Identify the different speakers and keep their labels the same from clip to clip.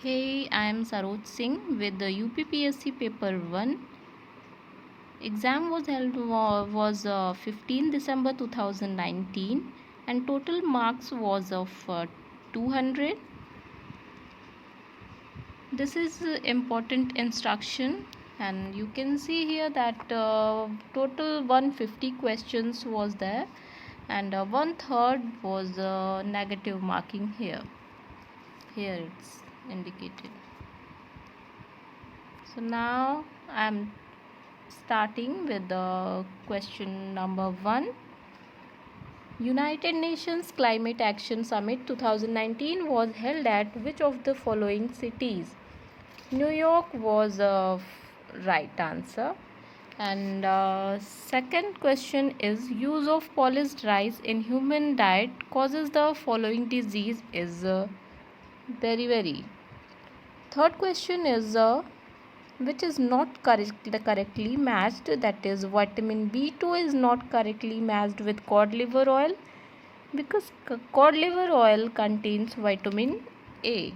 Speaker 1: Hey, I am Saroj Singh with the UPPSC paper 1. Exam was held was 15 December 2019 and total marks was of 200. This is important instruction, and you can see here that total 150 questions was there, and one third was negative marking here. Here it's indicated. So now I am starting with the question number 1. United Nations Climate Action Summit 2019 was held at which of the following cities? New York was a right answer. And second question is use of polished rice in human diet causes the following disease is very. Third question is which is not correctly matched, that is vitamin B2 is not correctly matched with cod liver oil because cod liver oil contains vitamin A.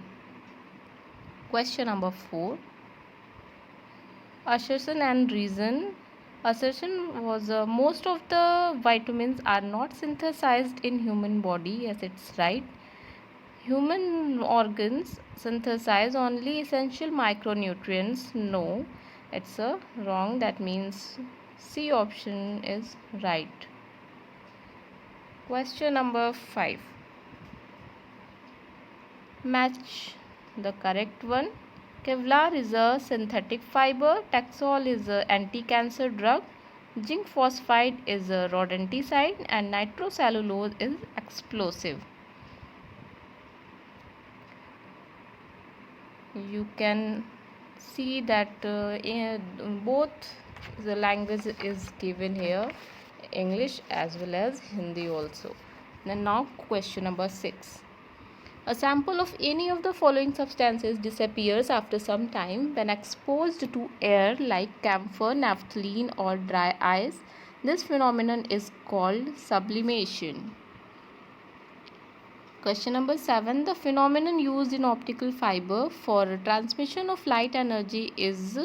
Speaker 1: Question number 4. Assertion and reason. Assertion was most of the vitamins are not synthesized in human body. Yes, it's right. Human organs synthesize only essential micronutrients. No, it's a wrong. That means C option is right. Question number 5. Match the correct one. Kevlar is a synthetic fiber. Taxol is an anti-cancer drug. Zinc phosphide is a rodenticide and nitrocellulose is explosive. You can see that both the language is given here, English as well as Hindi also. And now question number 6. A sample of any of the following substances disappears after some time when exposed to air like camphor, naphthalene or dry ice. This phenomenon is called sublimation. Question number 7. The phenomenon used in optical fiber for transmission of light energy is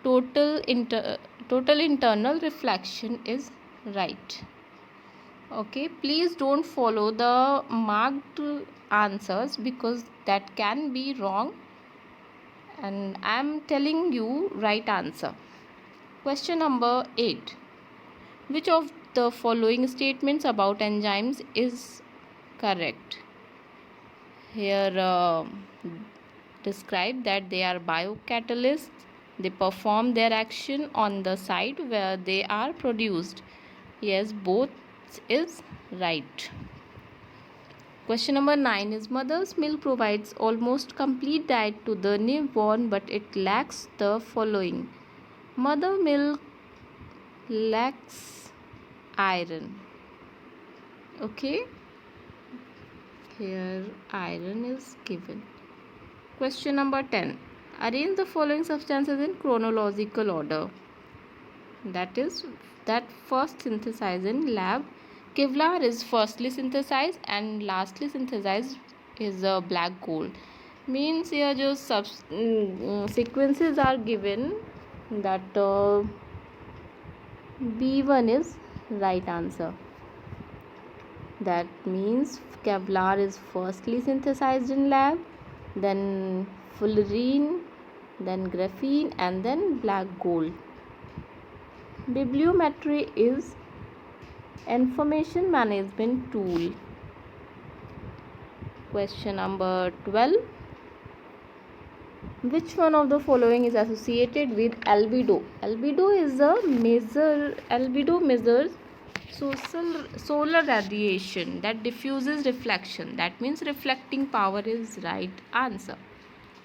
Speaker 1: total internal reflection is right. Okay, please don't follow the marked answers because that can be wrong, and I am telling you right answer. Question number 8. Which of the following statements about enzymes is correct? Here describe that they are biocatalysts. They perform their action on the site where they are produced. Yes, both is right. Question number 9 is mother's milk provides almost complete diet to the newborn but it lacks the following. Mother milk lacks iron. Okay, here iron is given. Question number 10. Arrange the following substances in chronological order. That is that first synthesized in lab. Kevlar is firstly synthesized and lastly synthesized is black gold. Means here just sequences are given that B1 is right answer. That means Kevlar is firstly synthesized in lab, then fullerene, then graphene and then black gold. Bibliometry is information management tool. Question number 12. Which one of the following is associated with albedo? Albedo measures solar radiation that diffuses reflection. That means reflecting power is right answer.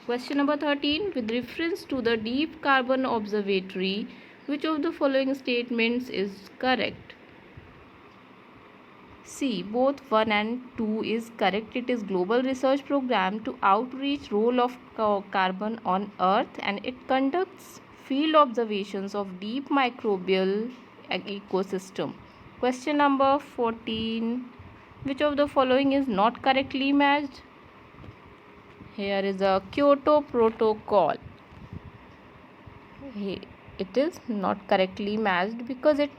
Speaker 1: Question number 13. With reference to the Deep Carbon Observatory, which of the following statements is correct? C. Both 1 and 2 is correct. It is global research program to outreach role of carbon on earth and it conducts field observations of deep microbial ecosystem. Question number 14. Which of the following is not correctly matched? Here is a Kyoto Protocol. It is not correctly matched because it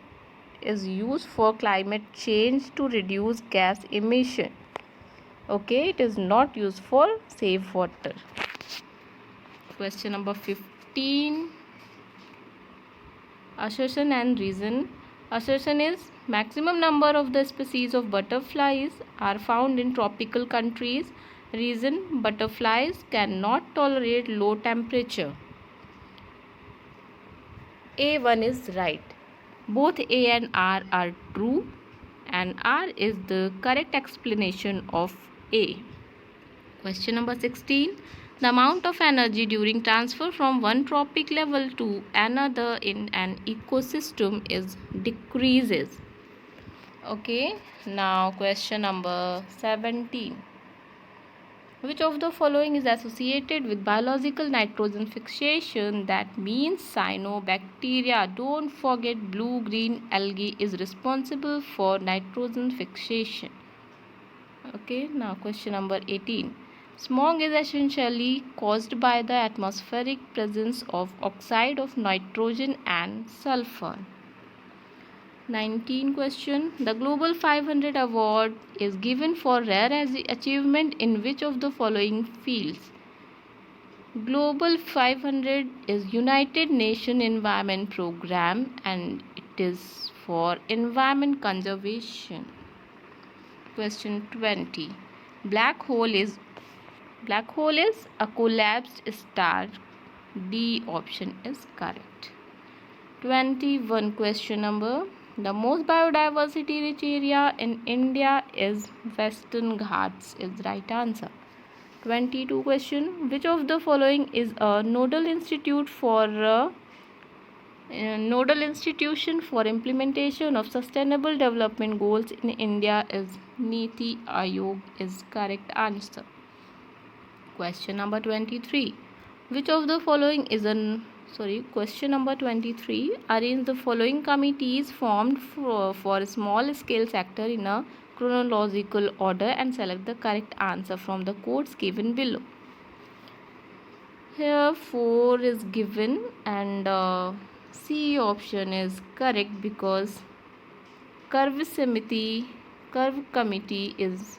Speaker 1: is used for climate change to reduce gas emission. Okay, it is not used for save water. Question number 15. Assertion and reason. Assertion is maximum number of the species of butterflies are found in tropical countries. Reason, butterflies cannot tolerate low temperature. A1 is right. Both A and R are true, and R is the correct explanation of A. Question number 16. The amount of energy during transfer from one trophic level to another in an ecosystem is decreases. Okay, now question number 17. Which of the following is associated with biological nitrogen fixation? That means cyanobacteria. Don't forget blue-green algae is responsible for nitrogen fixation. Okay, now question number 18. Smog is essentially caused by the atmospheric presence of oxide of nitrogen and sulfur. 19 question. The Global 500 award is given for rare achievement in which of the following fields? Global 500 is United Nations Environment Program and it is for environment conservation. Question 20. Black hole is a collapsed star. D option is correct. 21 question number. The most biodiversity rich area in India is Western Ghats is right answer. 22 question. Which of the following is a nodal institution for implementation of sustainable development goals in India is Niti Aayog is correct answer. Question number 23. Which of the following is question number 23. Arrange the following committees formed for a small scale sector in a chronological order and select the correct answer from the codes given below. Here 4 is given and C option is correct because curve committee is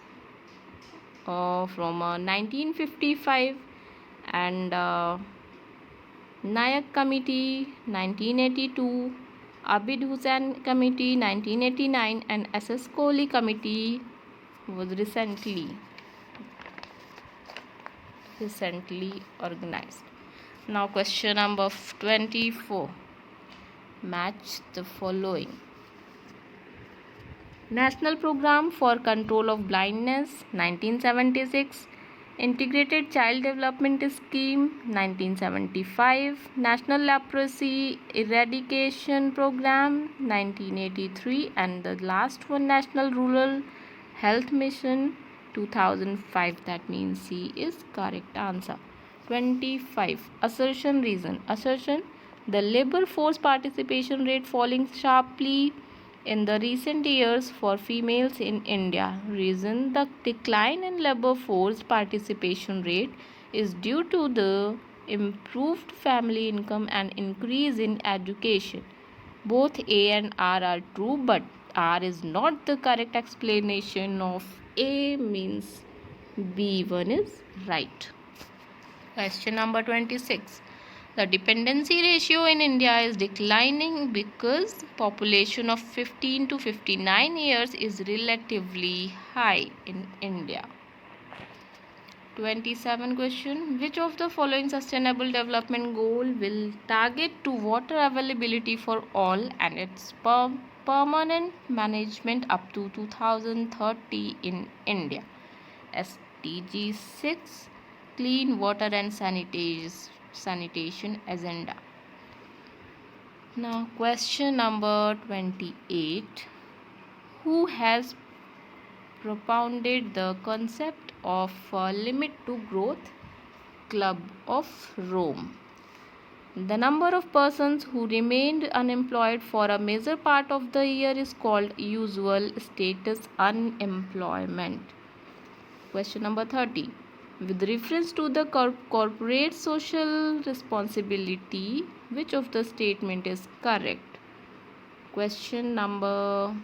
Speaker 1: from 1955 and Nayak Committee 1982, Abid Hussain Committee 1989 and SS Kohli Committee was recently organized. Now question number 24. Match the following. National Program for Control of Blindness 1976, Integrated Child Development Scheme 1975, National Leprosy Eradication Program 1983 and the last one National Rural Health Mission 2005. That means C is correct answer. 25. Assertion reason. Assertion, the labor force participation rate falling sharply in the recent years for females in India. Reason, the decline in labor force participation rate is due to the improved family income and increase in education. Both A and R are true, but R is not the correct explanation of A, means B1 is right. Question number 26. The dependency ratio in India is declining because population of 15 to 59 years is relatively high in India. 27 question. Which of the following sustainable development goal will target to water availability for all and its permanent management up to 2030 in India? SDG 6, Clean Water and Sanitation Agenda. Now question number 28. Who has propounded the concept of limit to growth? Club of Rome. The number of persons who remained unemployed for a major part of the year is called usual status unemployment. Question number 30. With reference to the corporate social responsibility, which of the statement is correct? Question number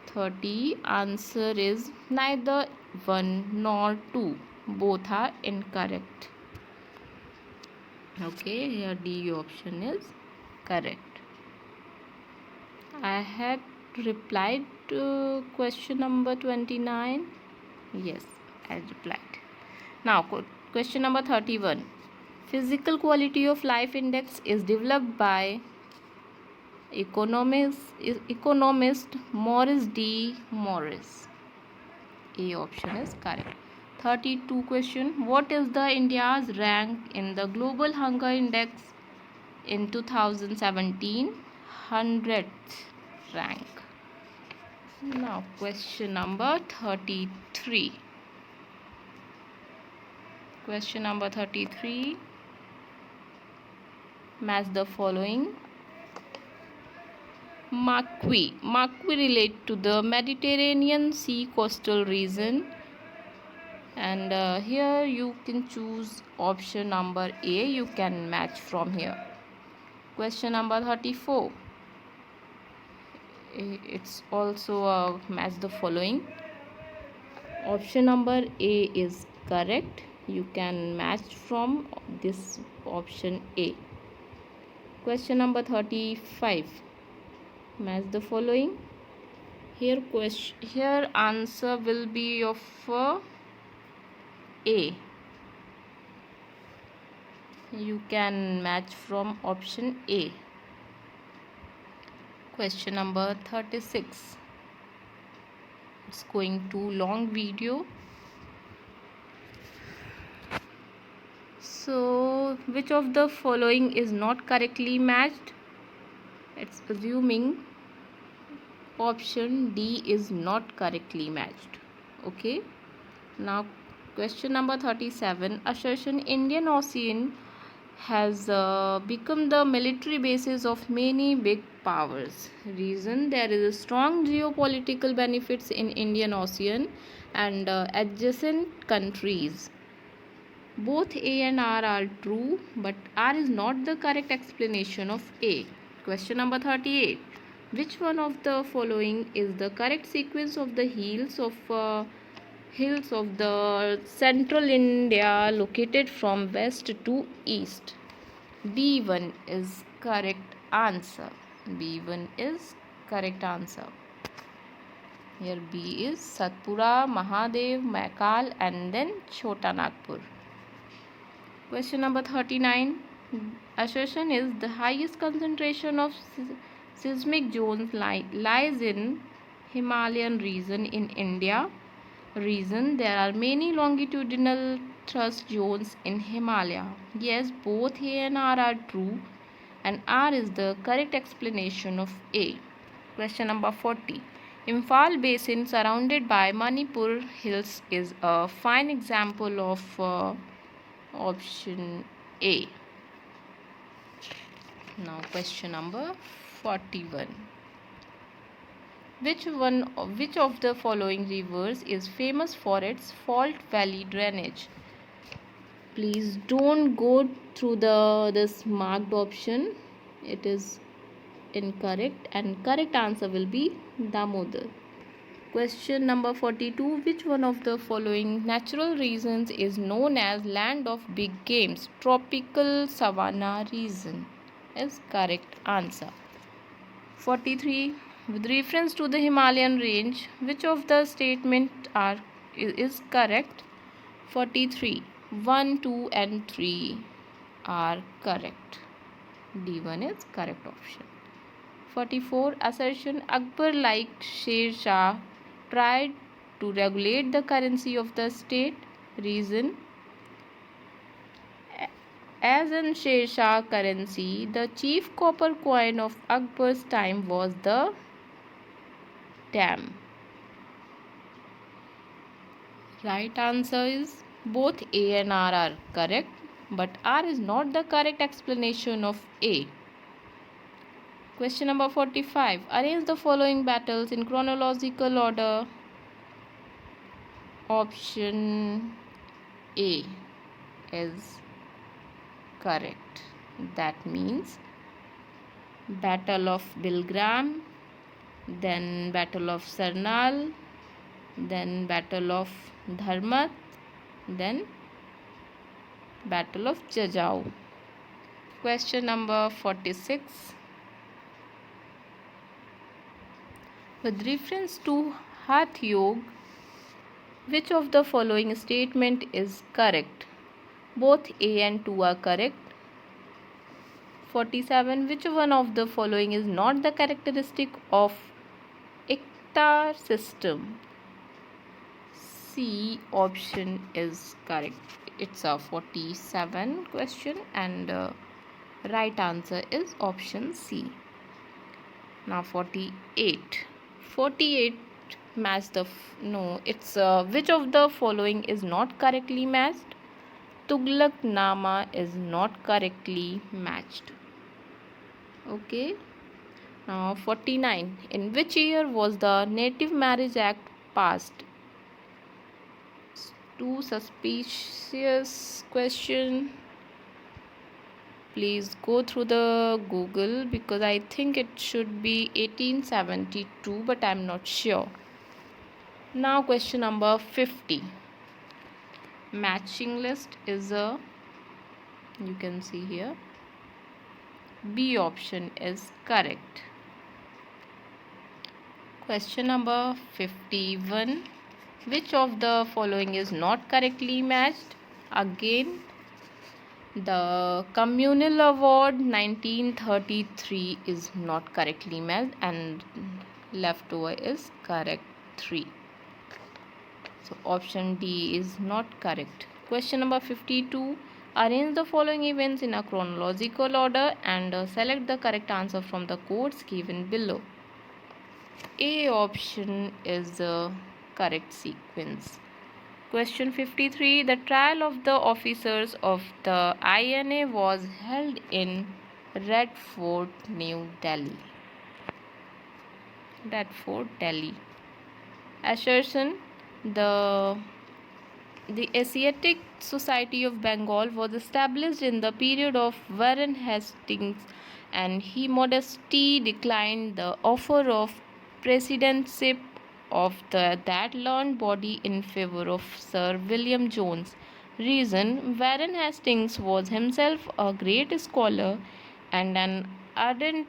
Speaker 1: 30. Answer is neither 1 nor 2. Both are incorrect. Okay, here D option is correct. I had replied to question number 29. Yes, I replied. Now, question number 31. Physical quality of life index is developed by economist Morris D. Morris. A option is correct. 32 question. What is the India's rank in the Global Hunger Index in 2017? 100th rank. Now question number 33. Question number 33. Match the following. Marquis relate to the Mediterranean Sea coastal region, and here you can choose option number A. You can match from here. Question number 34. It's also match the following. Option number A is correct. You can match from this option A. Question number 35. Match the following. Here answer will be of A. You can match from option A. Question number 36. It's going too long video. So which of the following is not correctly matched? It's assuming option D is not correctly matched. Okay. Now question number 37. Assertion Indian Ocean has become the military bases of many big powers. Reason: there is a strong geopolitical benefits in Indian Ocean and adjacent countries. Both A and R are true, but R is not the correct explanation of A. Question number 38. Which one of the following is the correct sequence of the hills of the central India located from west to east? B1 is correct answer. B1 is correct answer. Here B is Satpura, Mahadev, Maikal, and then Chota Nagpur. Question number 39. Assertion is the highest concentration of seismic zones lies in Himalayan region in India. Reason: there are many longitudinal thrust zones in Himalaya. Yes, both A and R are true, and R is the correct explanation of A. Question number 40. Imphal basin surrounded by Manipur hills is a fine example of option A. Now question number 41. Which of the following rivers is famous for its fault valley drainage? Please don't go through this marked option. It is incorrect, and correct answer will be Damodar. Question number 42. Which one of the following natural regions is known as land of big games? Tropical savanna region is correct answer. 43. With reference to the Himalayan range, which of the statement is correct? 43. 1, 2 and 3 are correct. D1 is correct option. 44. Assertion Akbar, like Sher Shah, tried to regulate the currency of the state. Reason: as in Sher Shah currency, the chief copper coin of Akbar's time was the tam. Right answer is both A and R are correct, but R is not the correct explanation of A. Question number 45. Arrange the following battles in chronological order. Option A is correct. That means Battle of Bilgram, then Battle of Sarnal, then Battle of Dharmat, then Battle of Jajau. Question number 46. With reference to Hatha Yoga, which of the following statement is correct? Both A and 2 are correct. 47. Which one of the following is not the characteristic of ICTA system? C option is correct. It's a 47 question and right answer is option C. Now 48. 48 match the no, it's which of the following is not correctly matched? Tughlaq Nama is not correctly matched. Okay. Now 49. In which year was the Native Marriage Act passed? Too suspicious question. Please go through the Google because I think it should be 1872, but I'm not sure. Now question number 50. Matching list is a, you can see here, B option is correct. Question number 51. Which of the following is not correctly matched? Again, the Communal Award 1933 is not correctly matched and leftover is correct 3. So option D is not correct. Question number 52. Arrange the following events in a chronological order and select the correct answer from the codes given below. A option is the correct sequence. Question 53. The trial of the officers of the INA was held in Red Fort, New Delhi. Red Fort, Delhi. Assertion. The Asiatic Society of Bengal was established in the period of Warren Hastings, and he modestly declined the offer of presidency of that learned body in favor of Sir William Jones. Reason: Warren Hastings was himself a great scholar and an ardent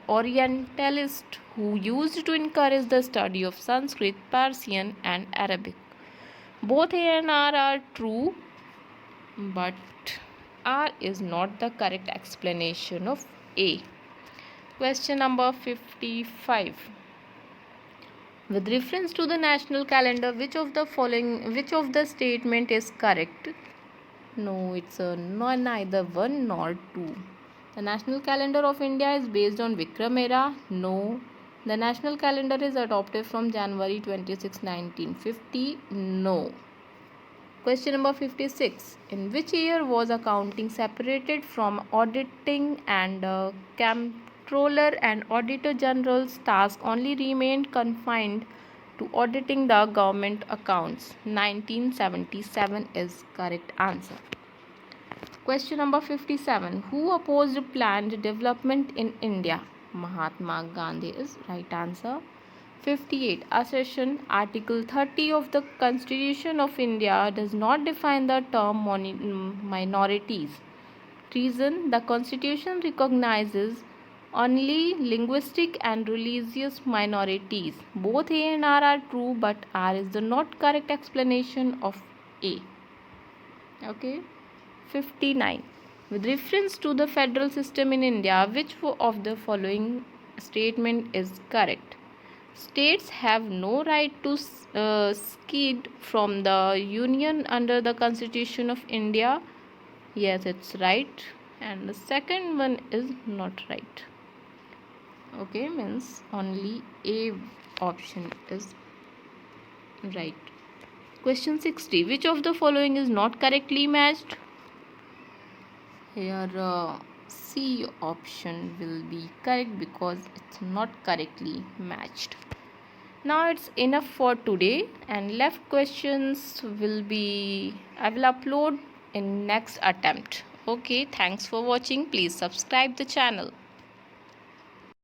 Speaker 1: Orientalist who used to encourage the study of Sanskrit, Persian, and Arabic. Both A and R are true, but R is not the correct explanation of A. Question number 55. With reference to the national calendar, which of the statement is correct? No, it's neither 1 nor 2. The national calendar of India is based on Vikram era. No. The national calendar is adopted from January 26, 1950. No. Question number 56. In which year was accounting separated from auditing and Comptroller and Auditor General's task only remained confined to auditing the government accounts? 1977 is correct answer. Question number 57. Who opposed planned development in India? Mahatma Gandhi is right answer. 58. Assertion. Article 30 of the Constitution of India does not define the term minorities. Reason. The Constitution recognizes only linguistic and religious minorities. Both A and R are true, but R is the not correct explanation of A. Okay. 59. With reference to the federal system in India, which of the following statement is correct? States have no right to secede from the Union under the Constitution of India. Yes, it's right. And the second one is not right. Okay, means only A option is right. Question 60. Which of the following is not correctly matched? Here C option will be correct because it's not correctly matched. Now it's enough for today, and left questions I will upload in next attempt. Okay, thanks for watching. Please subscribe the channel.